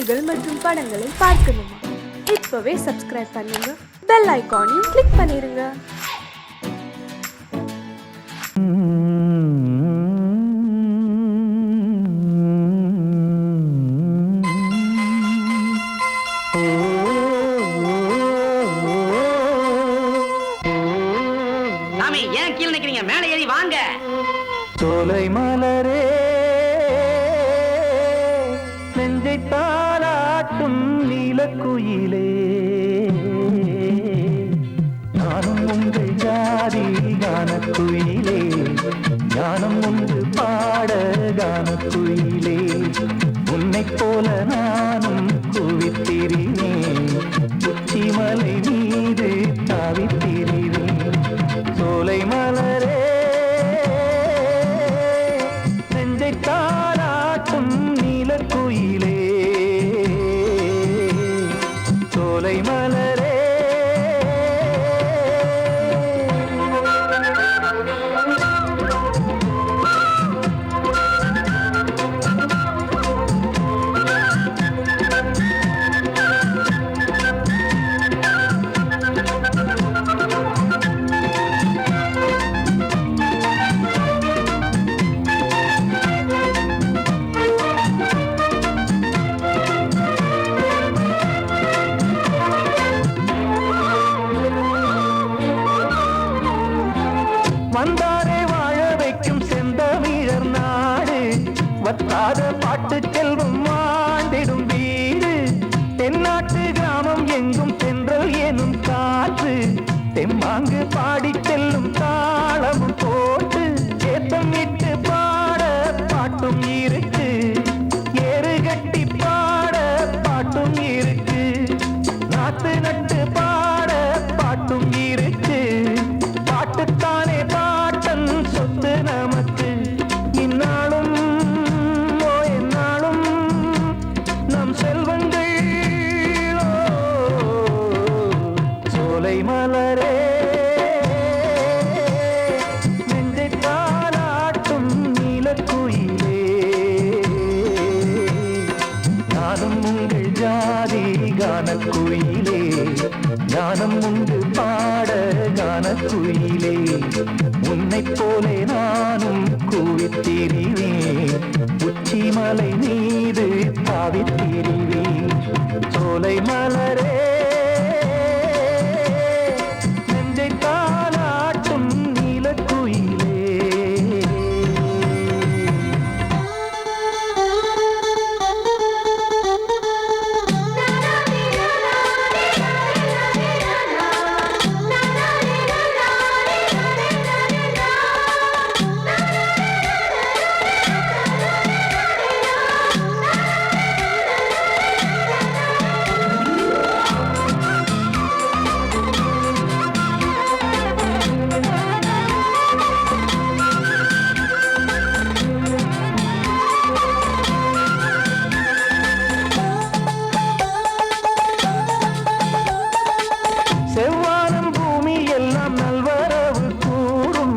நிகழ்ச்சிகள் மற்றும் படங்களை பார்க்கணுமா? இப்பவே சப்ஸ்கிரைப் பண்ணுங்க, பெல் ஐகானையும் கிளிக் பண்ணிருங்க. ஏன் கீழே நிக்கிறீங்க? மேலே ஏறி வாங்க. சோலை மலரே நெஞ்சை தாளாட்டும் நீலக்குயிலே, நானும் உங்கள் ஜாதி கானக்குயிலே, ஞானம் ஒன்று பாட கானக்குயிலே, உன்னை போல நானும் குவித்திரினேன், உச்சிமலை மீது தாவித்திரினேன். சோலை மலரே நெஞ்சை தாளாட்டும் நீலக்குயிலே, சோலை மலரே. வந்தாரே வாழ வைக்கும் செந்தமிழர் நாடு, வத்தாத பாட்டு செல்வம் வாழ்ந்திடும் வீடு, தென்னாட்டு கிராமம் எங்கும் தென்றல் எனும் காற்று, தெம்மாங்கு பாடி செல்லும் தாளமும் போட்டு, ஏத்தம் இட்டு பாட பாட்டும் இருக்கு, ஏறு கட்டி பாட பாட்டும் இருக்கு, நாத்து நட்டு பாட பாட்டும் இருக்கு, பாட்டுத்தானே பாட்டன் சொத்து நமக்கு, இந்நாளும் எந்நாளும் நம் செல்வங்கள். சோலை மலரே நெஞ்சை தாளாட்டும் நீலக்குயிலே, நானும் உங்கள் ஜாதி கானக்குயிலே, ஞானம் உண்டு பாட கானக்குயிலே, உன்னைப் போலே நானும் கூவித்திரிவேன், உச்சிமலை மீது தாவித்திரிவேன். சோலை மலரே நெஞ்சை தாளாட்டும் நீலக்குயிலே. செவ்வானம் பூமி எல்லாம் நல்வரவு கூறும்,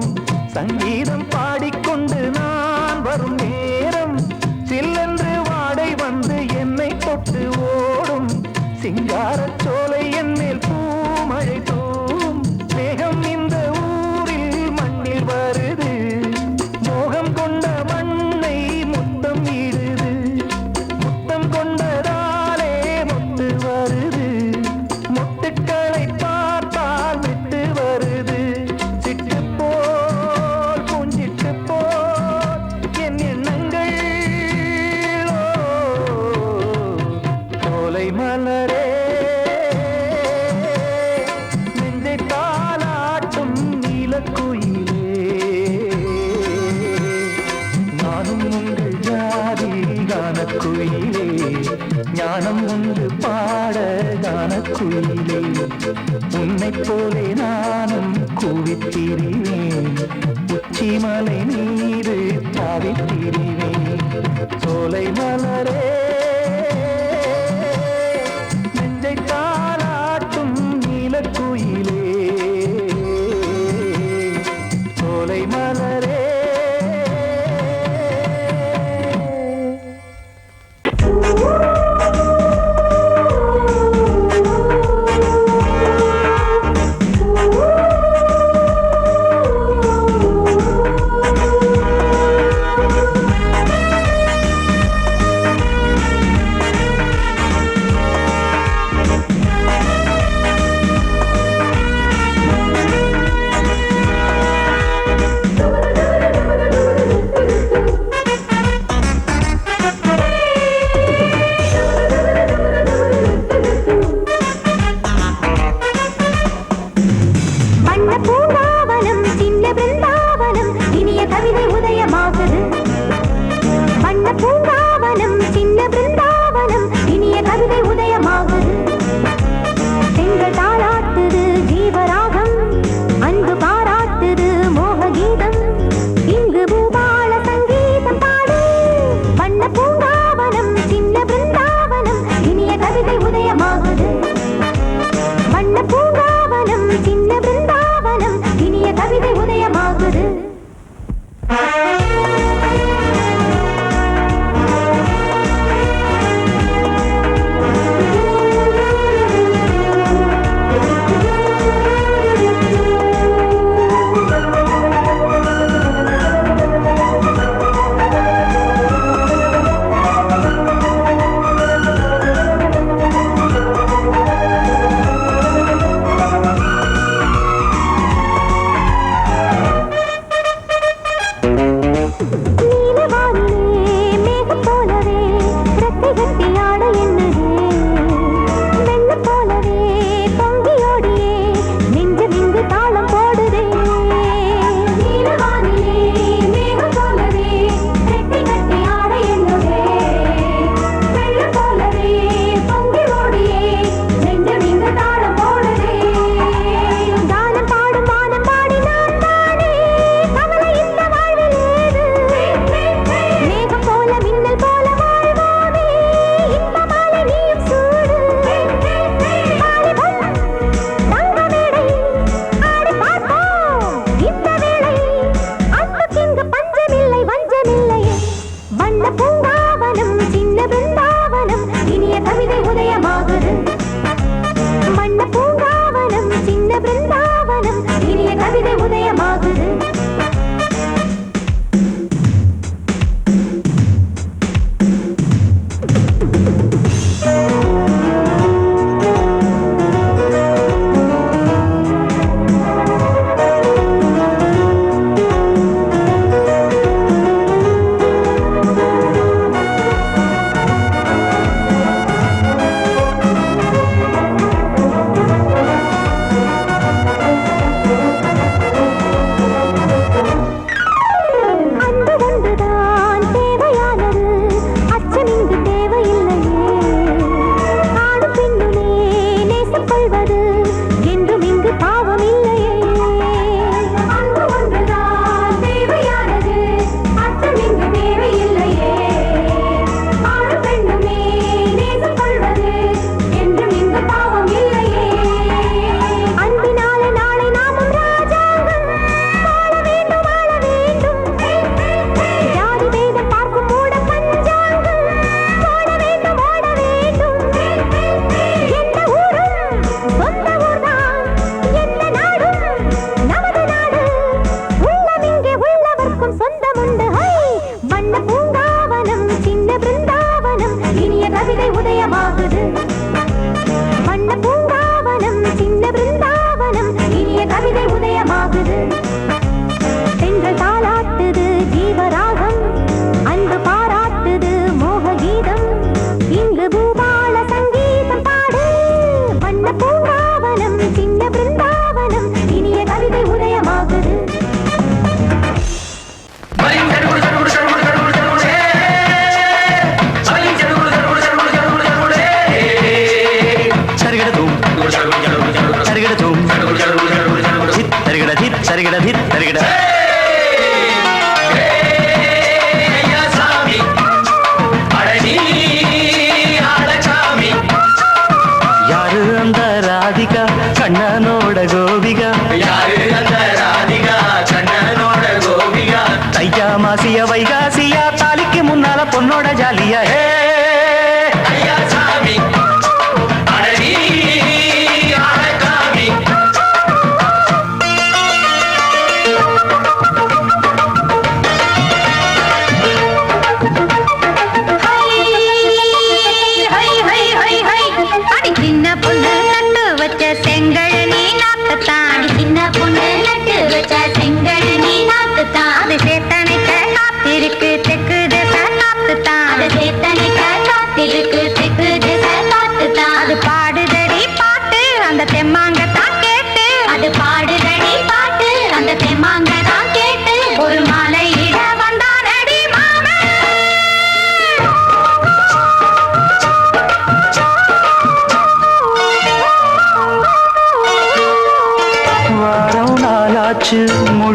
சங்கீதம் பாடிக்கொண்டு நான் வரும் நேரம், சில்லென்று வாடை வந்து என்னை தொட்டு ஓடும், சிங்காரச் சோலை என் மேல் பூமழை தூவும், மேகம் இந்த ஊரில் மண்ணில் வருது, மோகம் கொண்ட மண்ணை முத்தம் இடுது, முத்தம் கொண்டதாலே முத்து வருது, முட்டுக்களை பார்த்தால் விட்டு வருது, சிட்டு போல் பூஞ்சிட்டு போல் என் எண்ணங்கள். சோலை மலரே நெஞ்சை தாளாட்டும் நீலக்குயிலே, நானும் உங்கள் ஜாதி கானக்குயிலே, ஞானம் உண்டு பாட கானக்குயிலே, உன்னைப் போலே நானும் கூவித்திரிவேன், உச்சிமலை மீது தாவித்திரிவேன். சோலை மலரே நெஞ்சை தாளாட்டும் நீலக்குயிலே, சோலை மலரே.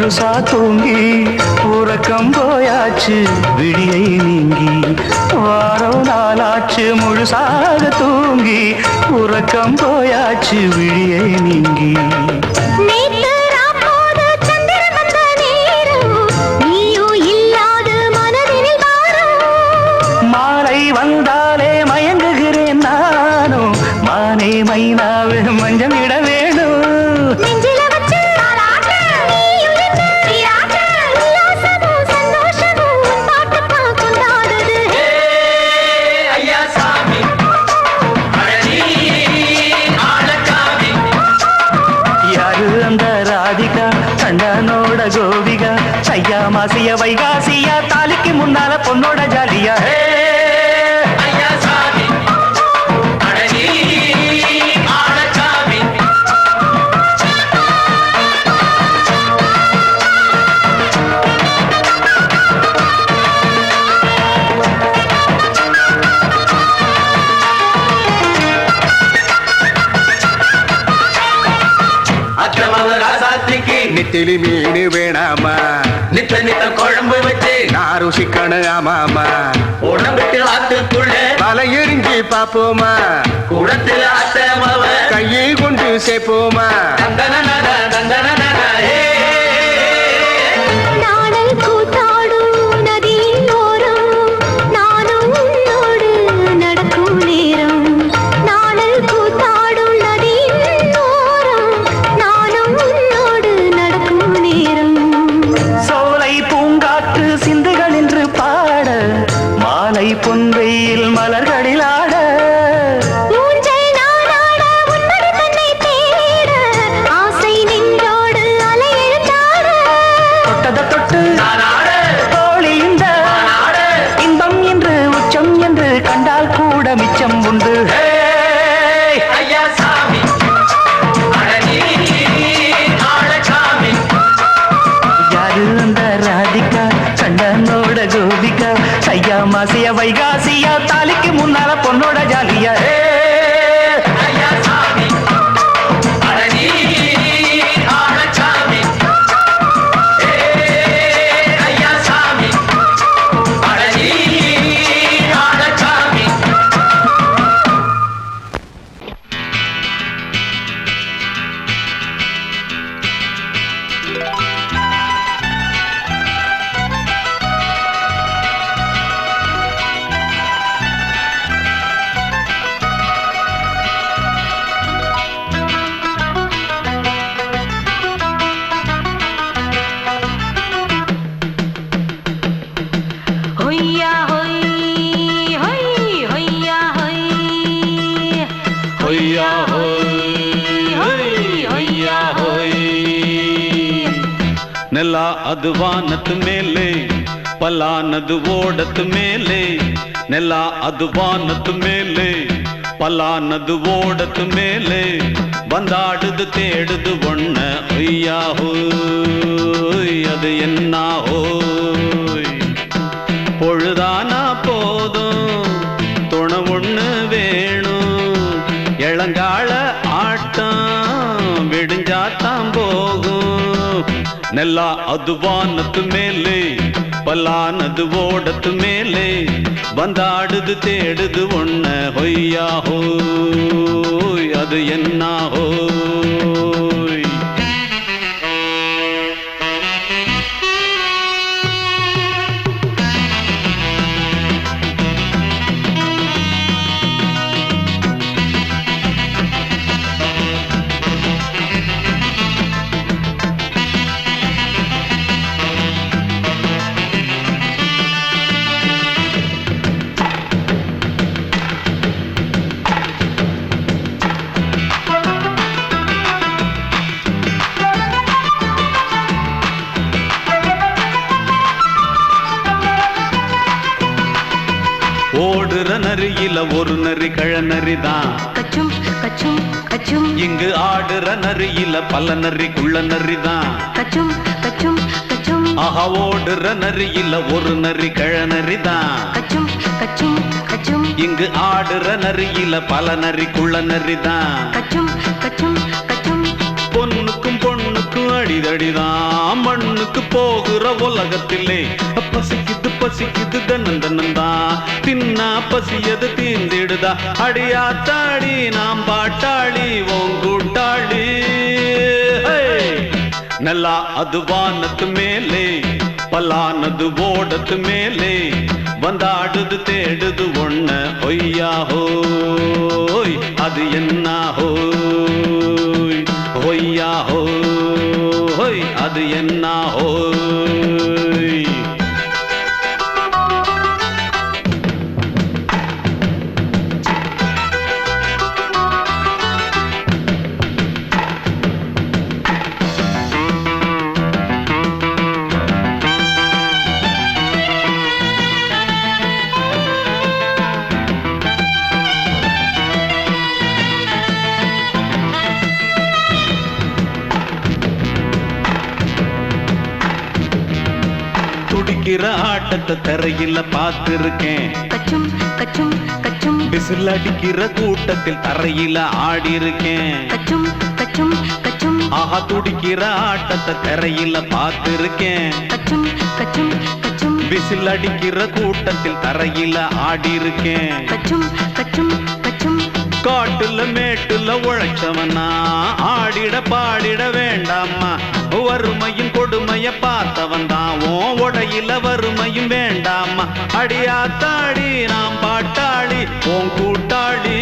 முழுசா தூங்கி உறக்கம் போயாச்சு விடியை நீங்கி வாரம் நாளாச்சு முழுசாக தூங்கி உறக்கம் போயாச்சு விடியை நீங்கி மாலை வந்தாலே மயங்குகிறேன் நானும் மானே மைனாவே மஞ்சள் இட வேணும் கண்ணனோட கோபிகா ஐயா மாசிய வைகாசியா தாலிக்கு முன்னால பொண்ணோட ஜாலியா ஐயா சாமி நெத்திலி மீன் வேணாமா நித்த நித்த குழம்பு வச்சு நான் ருசிக்கணும் ஆமாமா உடம்புக்கு ஆத்துக்குள்ள பல எரிஞ்சு பாப்போமா குடத்துல அத்தமவ கையை கொண்டு சேர்ப்போமா தந்தன தந்தன நாடல் கூத்தாடும் நதியின் ஓரம் நானும் உன்னோடு நடக்கும் நேரம் நாடல் கூத்தாடும் நதியின் ஓரம் நானும் உன்னோடு நடக்கும் நேரம் சோலை பூங்காற்று சிந்துகள் என்று பாட மாலை பொன்வெயில் மலர்களில் ஆட ஊஞ்சல் நானாட உன்னடி தன்னை தேட ஆசை நின்றோடு அலை எழுந்தாட தொட்டத தொட்டு தோழி இந்த இன்பம் என்று உச்சம் என்று கண்டால் கூட மிச்சம் உண்டு ஐயா சாமி அழகி ஆழசாமி யாரு அந்த ராதிகா கண்ணனோட கோபிகா சையா மாசிய வைகாசியா தாலிக்கு முன்னால பொண்ணோட ஜாலியா ஐயா சாமி அழகி ஆழசாமி ஐயா சாமி அழகி ஆழசாமி ஹொய்யா ஹொய் ஹொய் ஹொய்யா ஹொய் ஹொய்யா ஹொய் ஹொய்யா ஹொய் ನೆಲ ಅದು ವಾನದ ಮೇಲೆ ಪಲಾನದು ಓಡದ ಮೇಲೆ ನೆಲ ಅದು ವಾನದ ಮೇಲೆ ಪಲಾನದು ಓಡದ ಮೇಲೆ ಬಂದಾಡುದು தேடுது ஒண்ண ஹொய்யா ஹோய் அது என்ன ஹோய் பொழுதானா போதும் துணை ஒண்ணு வேணும் இளங்கால ஆட்டம் விடிஞ்சாத்தான் போகும் நெல்லா அது வானத்து மேலே பல்லானது ஓடத்து மேலே வந்தாடுது தேடுது ஒண்ண ஹொய்யா ஹோய் அது என்ன ஹோய் ஓடுற நரியில ஒரு நரி கழநரிதான் கச்சும் கச்சும் கச்சும் இங்கு ஆடுற நரியில பல நரி குள்ள நரிதான் கச்சும் கச்சும் கச்சும் ஆஹா ஓடுற நரியில ஒரு நரி கழநரிதான் கச்சும் கச்சும் கச்சும் இங்கு ஆடுற நரியில பல நரி குள்ள நரிதான் கச்சும் கச்சும் கச்சும் பொண்ணுக்கும் பொண்ணுக்கும் அடிதடிதான் மண்ணுக்கு போகிற உலகத்திலே பசிக்குது பசிக்குது தன்னந்தனந்தான் தின்னா பசியது தீந்திடுதா அடியாத்தாடி நாம் பாட்டாளி ஓங்கூட்டாளி நல்லா அது வானத்து மேலே பல்லானது ஓடத்து மேலே வந்தாடுது தேடுது ஒண்ண ஒய்யா ஹோய் அது என்ன ஹோய் ஒய்யா ஹோய் அது என்ன ஹோய் துடிக்கிற ஆட்டத்தை தரையில பார்த்திருக்கேன் கச்சும் கச்சும் கச்சும் விசில் அடிக்கிற கூட்டத்தில் தரையில ஆடி இருக்கேன் கச்சும் கச்சும் கச்சும் ஆஹா துடிக்கிற ஆட்டத்தை தரையில பார்த்திருக்கேன். கச்சும் கச்சும் கச்சும் விசில் அடிக்கிற கூட்டத்தில் தரையில ஆடி இருக்கேன். கச்சும் கச்சும் கச்சும் காட்டுல மேட்டுல உழைச்சவனா ஆடிட பாடிட வேண்டாமா. வறுமையும் கொடுமைய பார்த்தவன் தான் உடையில வறுமையும் வேண்டாமா. அடியாத்தாடி நாம் பாட்டாளி உன் கூட்டாளி.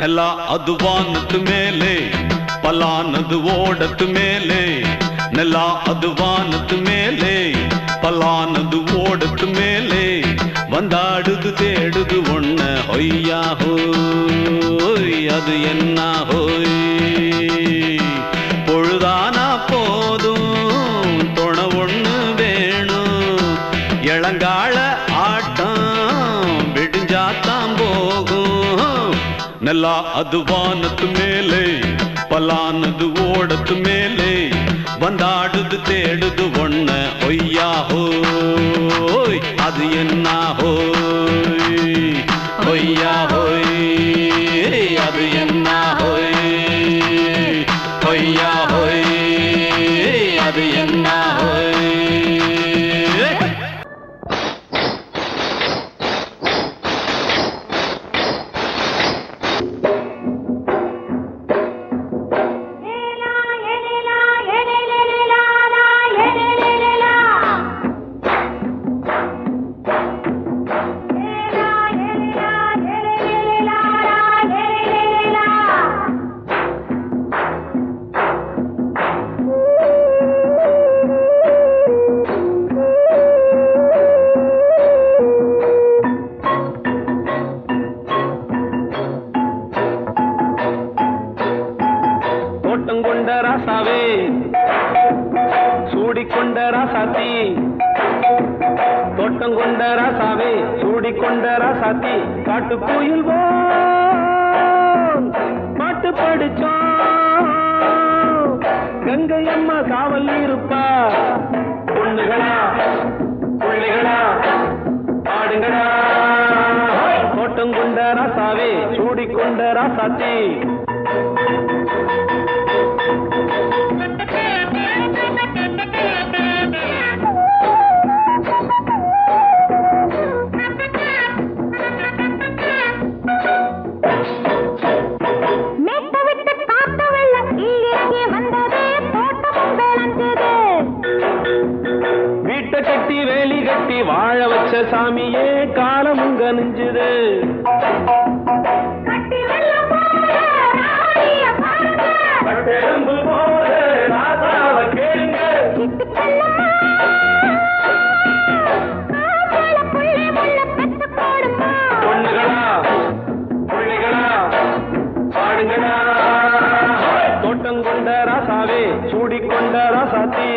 நல்லா அது வானத்து மேலே பலானது ஓடத்து மேலே. நல்லா அது வானத்து மேலே பலானது ஓடத்து மேலே. வந்தாடுது தேடுது ஒண்ண ஒய்யா ஹோய் அது என்ன ஹோய். பொழுதானா போதும் துணை ஒண்ணு வேணும். இளங்கால ஆட்டம் விடிஞ்சாத்தான் போகும். நல்லா அது வானத்து மேலே பலானது ஓடத்து மேலே. வந்தாடுது தேடுது ஒண்ண ஒய்யா ஹோய் அது என்ன ஹோய். ஒய்யா ஹோய் அது என்ன ஹோய். ஒய்யா ஹோய் அது என்ன ஹோய். தோட்டங்கொண்ட ராசாவே சூடிக்கொண்ட ராசாத்தி. தோட்டங்கொண்ட ராசாவே சூடிக்கொண்ட ராசாத்தி. காட்டுக்குயில் பாட்டு படிச்சோம். கங்கை அம்மா காவல் இருப்பா. பொண்ணுகளா புள்ளிகளா ஆடுங்களா. தோட்டங்கொண்ட ராசாவே சூடிக்கொண்ட ராசாத்தி. வீட்டை கட்டி வேலி கட்டி வாழ வச்ச சாமியே காலமுங்க நெஞ்சுது. பொண்ணுகளா புள்ளிகளா பாடுங்களா. தோட்டங்கொண்ட ராசாவே சூடிக்கொண்ட ராசாத்தி.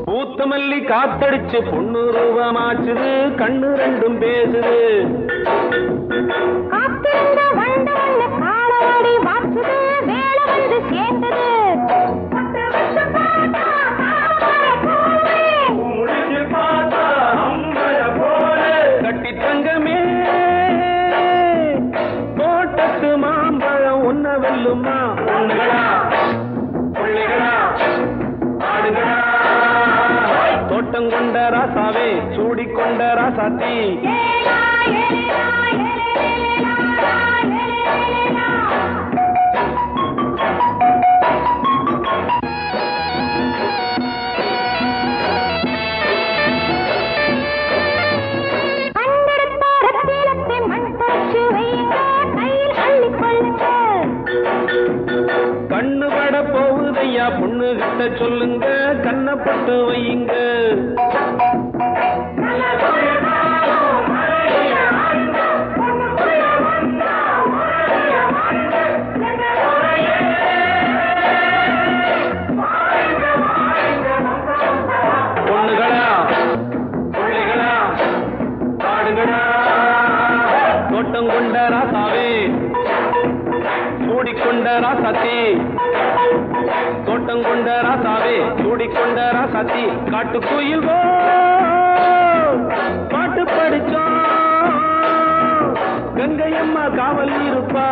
பூத்தமல்லி காத்தடிச்சு பொண்ணு ரூபமாச்சுது. கண்ணு ரெண்டும் பேசுது. கட்டி தங்கமே தோட்டத்து மாம்பழம் உன்ன வெல்லுமா. பொண்ணுகளா புள்ளிகளா ஆடுகளா. தோட்டங்கொண்ட ராசாவே சூடிக்கொண்ட ராசாத்தி. கண்ணு பட போகுதையா பொண்ணு கிட்ட சொல்லுங்க. கண்ணப்பட்டு வையுங்க. பொண்ணுகளா புள்ளிகளா பாடுங்களா. தோட்டங்கொண்ட ராசாவே ராசாத்தி தோட்டம் கொண்ட ராசாவே சூடிக்கொண்ட ராசாத்தி காட்டுக்குயில் பாட்டு படிச்சோம் கங்கையம்மா காவல் இருப்பா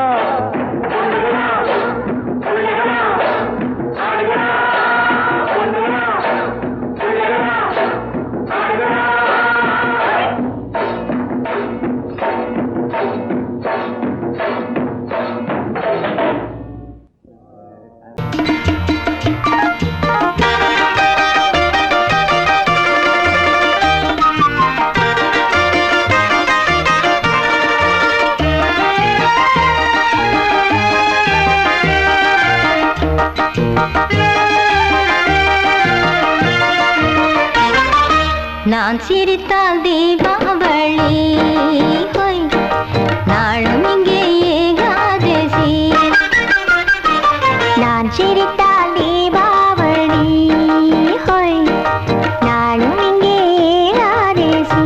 நான் சிரித்தால் தீபாவளி ஹோய் நாளும் இங்கே ஏகாதசி நான் சிரித்தால் தீபாவளி ஹோய் நாளும் இங்கே ஏகாதசி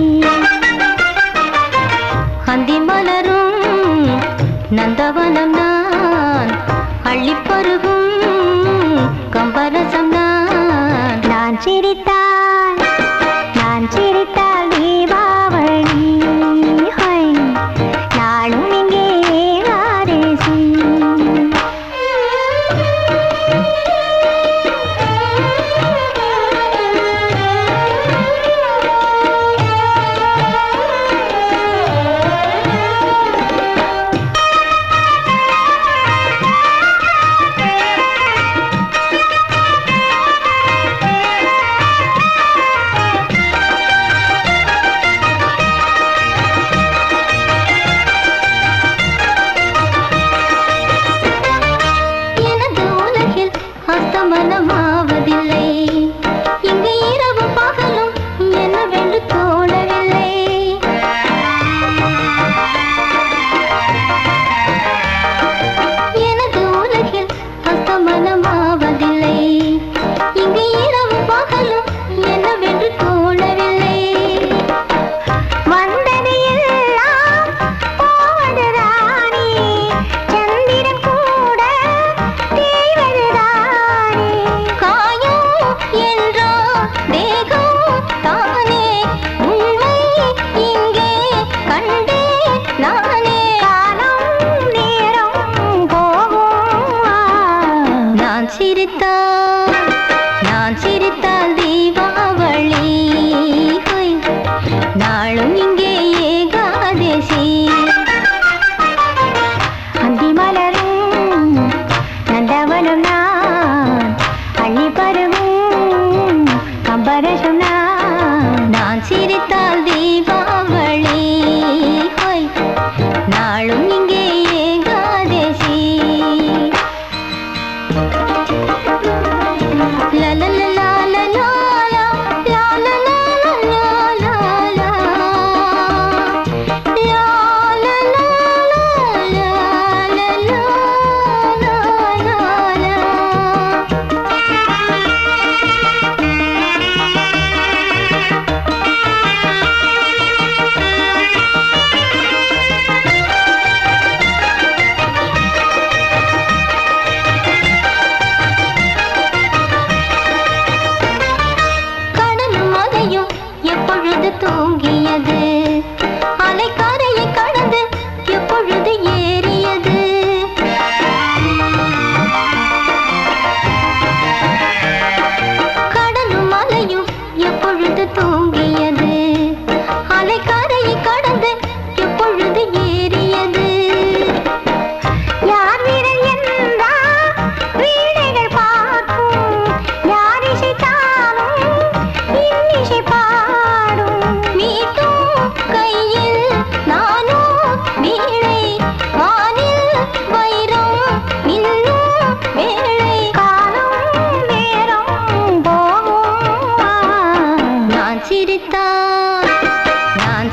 அந்தி மலரும் நந்தவனம் நான் அள்ளிப்பருகும் கம்பரசம் நான் சிரித்தால் தீபாவளி ஹோய் நாளும் இங்கே ஏகாதசி மனமாவதில்லை இங்கு இரவு பகலும் என்னவென்று தோணவில்லை எனது உலகில் அஸ்தமனமாவதில்லை இங்கு இரவு பகலும் என்னவென்று தோணவில்லை வந்தது எல்லாம் போவது ராணி சந்திரன் கூட தேய்வதுதான் என்றோ தேகம் தானே உண்மை இங்கே கண்டே நானே காலம் நேரம் போகும் நான் சிரித்தால் தீபாவளி ஹோய் நாளும் இங்கே ஏகாதசி அந்தி மலரும் நந்தவனம் நான் அள்ளி பருவும் கம்பரசம் நான் சிரித்தால் தீபாவளி ஹோய் நாளும் இங்கே ஏகாதசி லலலலா தூங்கியது அலைக்கரையை கடந்து எப்பொழுது ஏறியது கடலும் மலையும் எப்பொழுது தூங்கியது அலைக்கரையை கடந்து எப்பொழுது ஏறியது யார் வீரன் என்றால் வீணைகள் பார்க்கும் யார் இசைத்தாலும் இன்னிசை கையில் நானோ வீணை வானில் வைரம் இன்னும் வேளை காலம் நேரம் போகும் நான்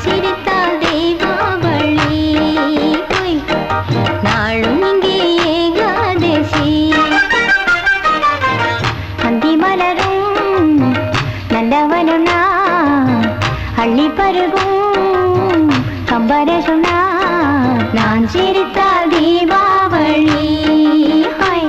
சிரித்தால் தீபாவளி ஹோய் நாளும் இங்கே ஏகாதசி அந்தி மலரும் நந்தவனம் நான் அள்ளி பருகும் கம்பரசம் நான் சிரித்தால் தீபாவளி ஹோய்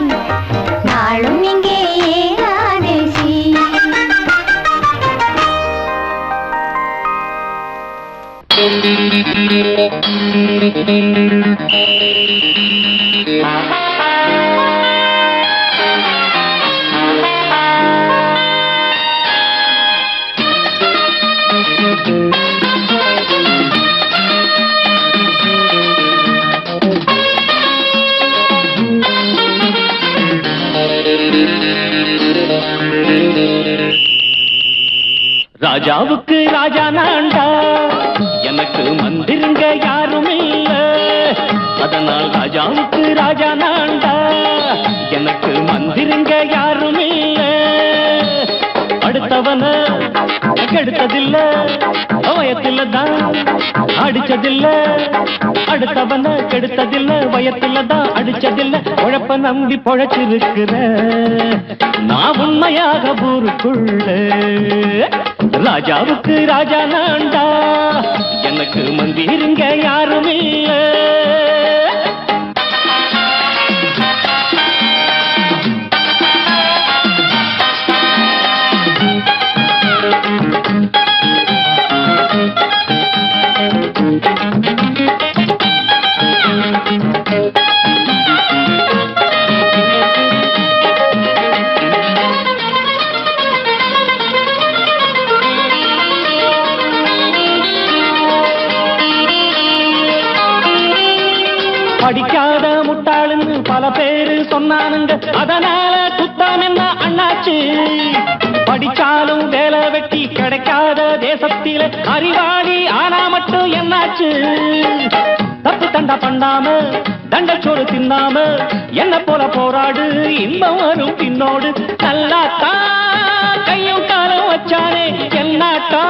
ராஜாவுக்கு ராஜா நான்டா, எனக்கு மந்திருங்க யாரும் இல்ல. அதனால் ராஜாவுக்கு ராஜா நான்டா, எனக்கு மந்திருங்க யாரும் இல்ல. அடுத்தவன கெடுத்ததில்ல, வயத்தில தான் அடிச்சதில்ல. அடுத்தவன கெடுத்ததில்ல, வயத்தில தான் அடிச்சதில்ல. உழப்ப நம்பி பொழைச்சிருக்கிற நான் உண்மையாக ஊருக்குள்ள. ராஜாவுக்கு ராஜா நான்டா, எனக்கு மந்திருங்க யாரும் இல்ல. படிக்காத முட்டாளுன்னு பல பேரு சொன்னானுங்க, அதனால குத்தம் என்ன அண்ணாச்சு. படிச்சாலும் வேலை வெட்டி கிடைக்காத தேசத்தில அறிவாளி ஆனா மட்டும் என்னாச்சு. தப்பு தண்டா பண்ணாம தண்டச்சோறு தின்னாம என்ன போல போராடு, இன்பம் வரும் பின்னோடு. நல்லாத்தான் கையும் காலம் வச்சானே, என்னாட்டா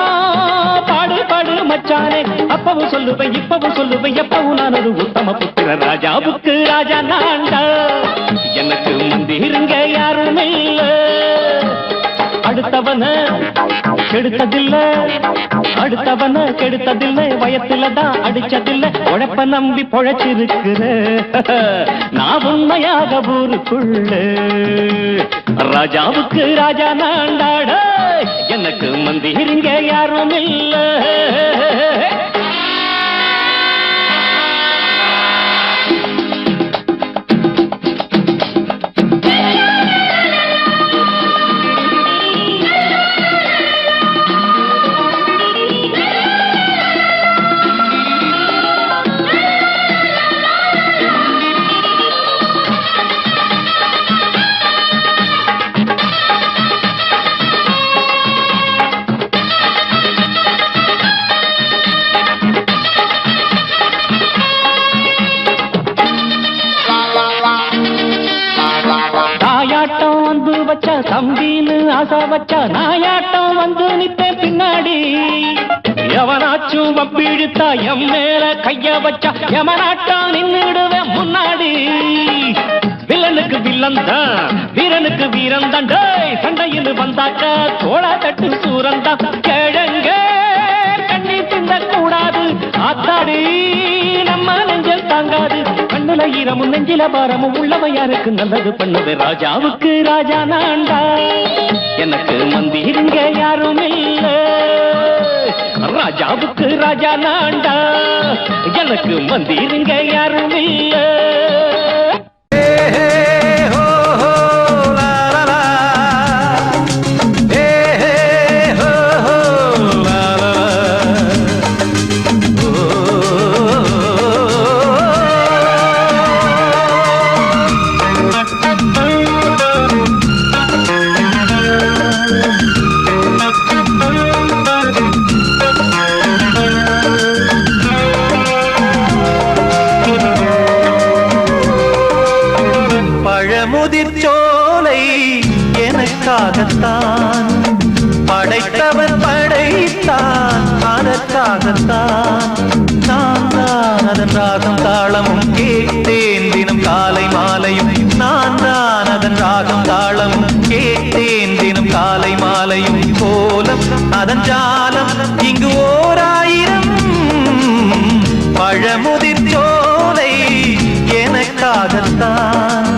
பாடு பாடு மச்சானே. அப்பவும் சொல்லுவேன் இப்பவும் சொல்லுவேன், எப்பவும் நான் ஒரு உத்தம புத்திர. ராஜாவுக்கு ராஜா நான்டா, எனக்கு மந்திருங்க யாரும் இல்ல. அடுத்தவன கெடுத்ததில்ல, அடுத்தவன கெடுத்ததில்லை. வயத்தில தான் அடிச்சதில்லை. உழைப்ப நம்பி பொழைச்சிருக்கிற நான் உண்மையாக ஊருக்குள்ள. ராஜாவுக்கு ராஜா நான்டாட, எனக்கு மந்திருங்க யாரும் இல்ல. தம்பின்னு ஆசா வச்சா நாயாட்டம் வந்து நித்தேன் பின்னாடி. எவனாச்சும் வப்பிழுத்தா எம் மேல கைய வச்சா எவனாட்டம் நின்னுடுவேன் முன்னாடி. வில்லனுக்கு வில்லன் தான், வீரனுக்கு வீரன் தான். சண்டையில் வந்தாக்க தோளா தட்டு சூரன் தான். கிழங்க கண்ணி தின்ன கூடாது, ஆத்தாடி நம்ம நெஞ்சல் தாங்காது. கண்ணுல ஈரமும் நெஞ்சில பாரமும் உள்ளவன் யாருக்கு நல்லது பண்ணுது. ராஜாவுக்கு ராஜா நான்டா, எனக்கு மந்திருங்க யாரும் இல்ல. ராஜாவுக்கு ராஜா நான்டா, எனக்கு மந்திருங்க யாரும் இல்ல. முதிர்ச்சோலை எனக்காகத்தான் படைத்தவன் படைத்தான், அதற்காகத்தான் நான் தான் அதன் ராகம் தாளமும் கேட்டேன் தினம் காலை மாலையும். நான் தான் அதன் ராகம் தாளமும் கேட்டேன் தினம் காலை மாலையும். கோலம் அதன் ஜாலம் இங்கு ஓராயிரம். பழமுதிர்ச்சோலை எனக்காகத்தான்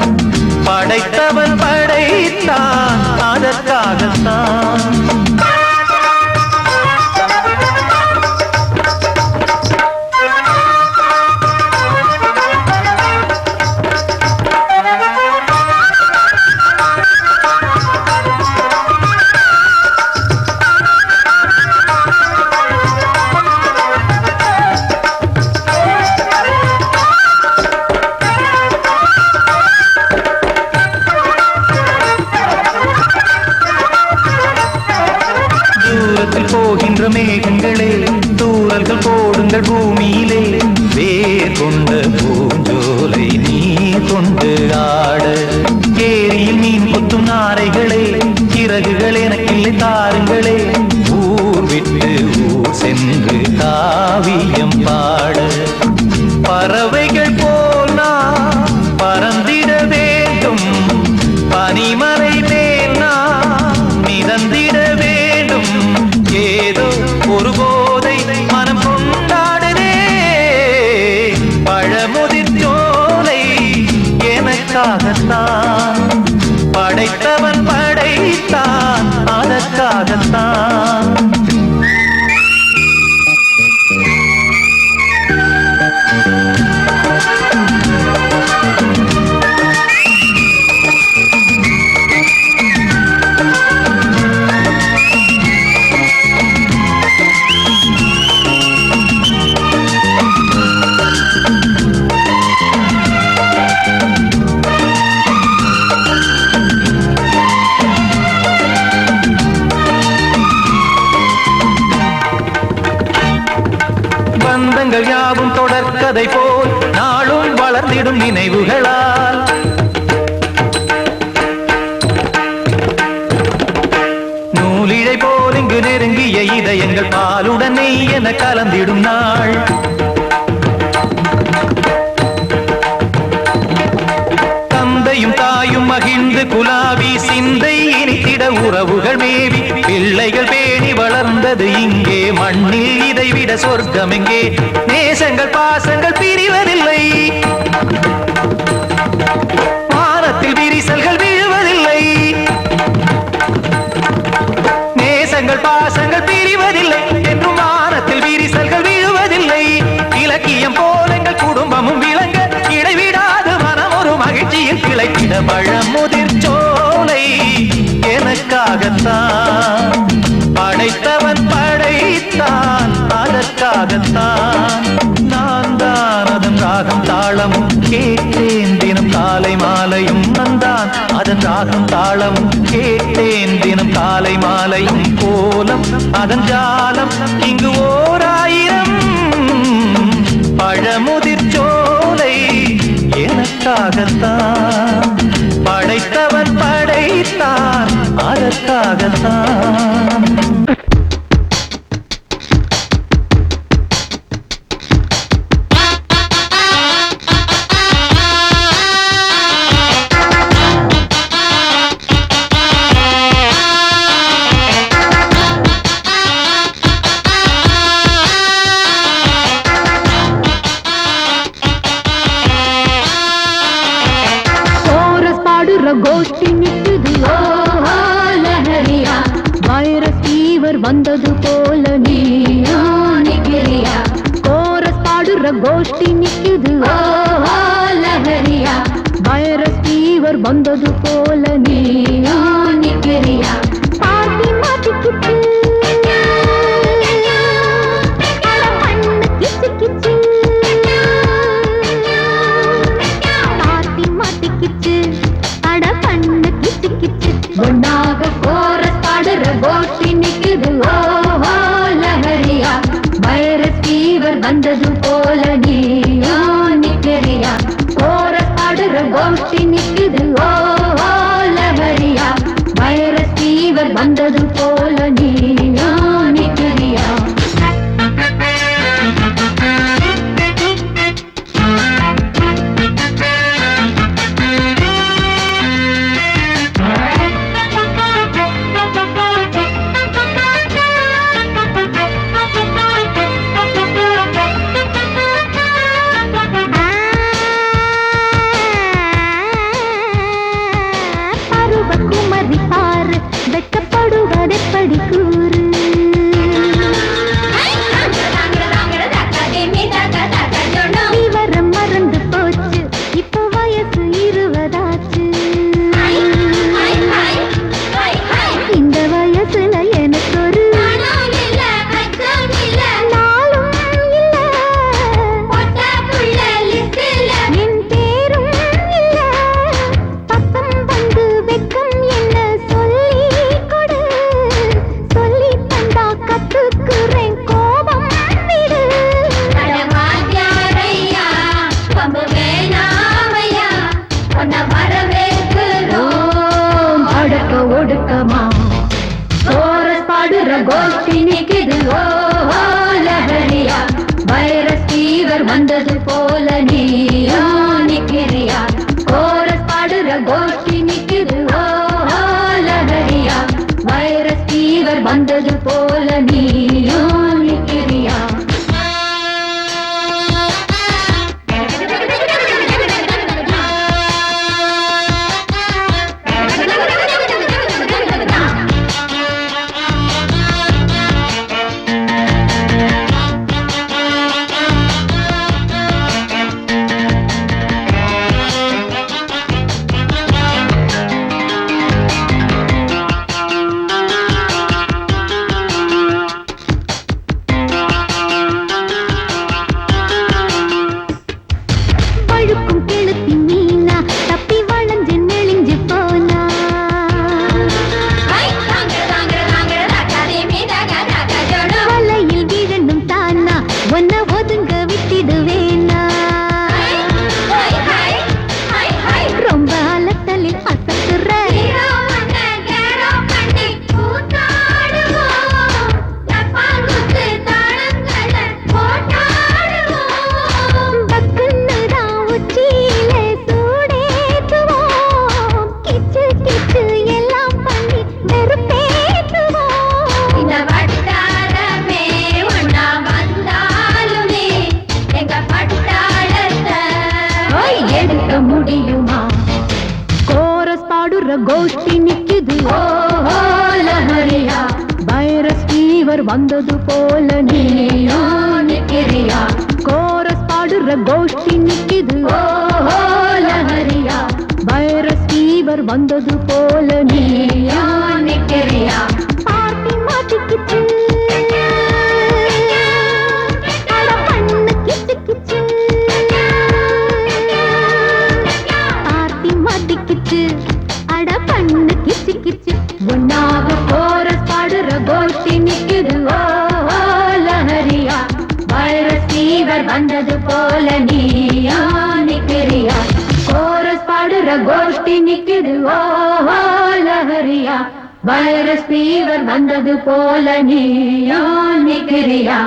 படைத்தவன் படைத்தான், அதற்காகத்தான். காவியம் பாட பறவைகள் போல் நான் பறந்திட வேண்டும் பனிமலை மேல் நான் மிதந்திட வேண்டும் ஏதோ ஒரு போதை மனம் கொண்டாடுதே பழமுதிர் சோலை எனக்காகத்தான் படைத்தவன் படைத்தான் அதற்காகத்தான் பந்தங்கள் யாவும் தொடர்கதை போல் நாளும் வளர்ந்திடும் நினைவுகளால் நூலிழை போல் இங்கு நெருங்கிய இதயங்கள் பாலுடன் நெய் என கலந்திடும் நாள் தந்தையும் தாயும் மகிழ்ந்து குலாவி சிந்தை இனித்திட உறவுகள் மேவி பிள்ளைகள் பேணி வளர்ந்தது இங்கே மண்ணில் இதைவிட சொர்க்கம் எங்கே நேசங்கள் பாசங்கள் பிரிவதில்லை வானத்தில் விரிசல்கள் விழுவதில்லை நேசங்கள் பாசங்கள் பிரிவதில்லை என்றும் வானத்தில் விரிசல்கள் விழுவதில்லை இலக்கியம் போல எங்கள் குடும்பமும் விளங்க இடைவிடாது மனம் ஒரு மகிழ்ச்சியில் கிளைக்கிட பழமுதிர் சோலை எனக்காகத்தான் படைத்தவன் படைத்தான் அதற்காகத்தான் நான் தான் அதன் ராகம் தாளமும் கேட்டேன் தினம் காலை மாலையும் நந்தான் அதன் ராகம் தாளமும் கேட்டேன் தினம் காலை மாலையும் கோலம் அதன் ஜாலம் இங்கு ஓர் ஆயிரம் பழமுதிர் சோலை எனக்காகத்தான் படைத்தவன் படைத்தான் அதற்காகத்தான் கோஷ்டி நிக்குது ஓஹோ லஹரியா வைரஸ் ஃபீவர் வந்தது போல நீயா நிக்கிறியா கோரஸ் பாடுற கோஷ்டி நிக்குது ஓஹோ லஹரியா வைரஸ் ஃபீவர் வந்தது போல நீயா நிக்கிறியா பாட்டி மாட்டிக்கிட்டு அட பண்ணு கிச்சு கிச்சு பாட்டி மாட்டிக்கிட்டு ஒன்னாக கோரஸ் பாடுற கோஷ்டி நிக்குது ஓஹோ லஹரியா வைரஸ் ஃபீவர் வந்தது போல நீயா நிக்கிறியா கோரஸ் பாடுற கோஷ்டி நிக்குது ஓஹோ லஹரியா வைரஸ் ஃபீவர் வந்தது போல நீயா நிக்கிறியா கோஷ்டி நிக்குது ஓஹோ லஹரியா வைரஸ் ஃபீவர் வந்தது போல நீயோ நிக்கிறியா கோரஸ் பாடுற கோஷ்டி நிக்குது ஓஹோ லஹரியா வைரஸ் ஃபீவர் வந்தது போல நீயோ நிக்கிறியா பார்ட்டி மாட்டிக்கிச்சு அட பண்ணு கிச்சு கிச்சு பார்ட்டி மாட்டிக்கிச்சு அட பண்ணு கிச்சு கிச்சு ஒன்னாக கோரஸ் பாடுற கோஷ்டி நிக்குது ஓஹோ லஹரியா வைரஸ் ஃபீவர் வந்தது போல நீயா நிக்கிறியா கோரஸ் பாடுற கோஷ்டி நிக்குது ஓஹோ லஹரியா வைரஸ் ஃபீவர் வந்தது போல நீயா நிக்கிறியா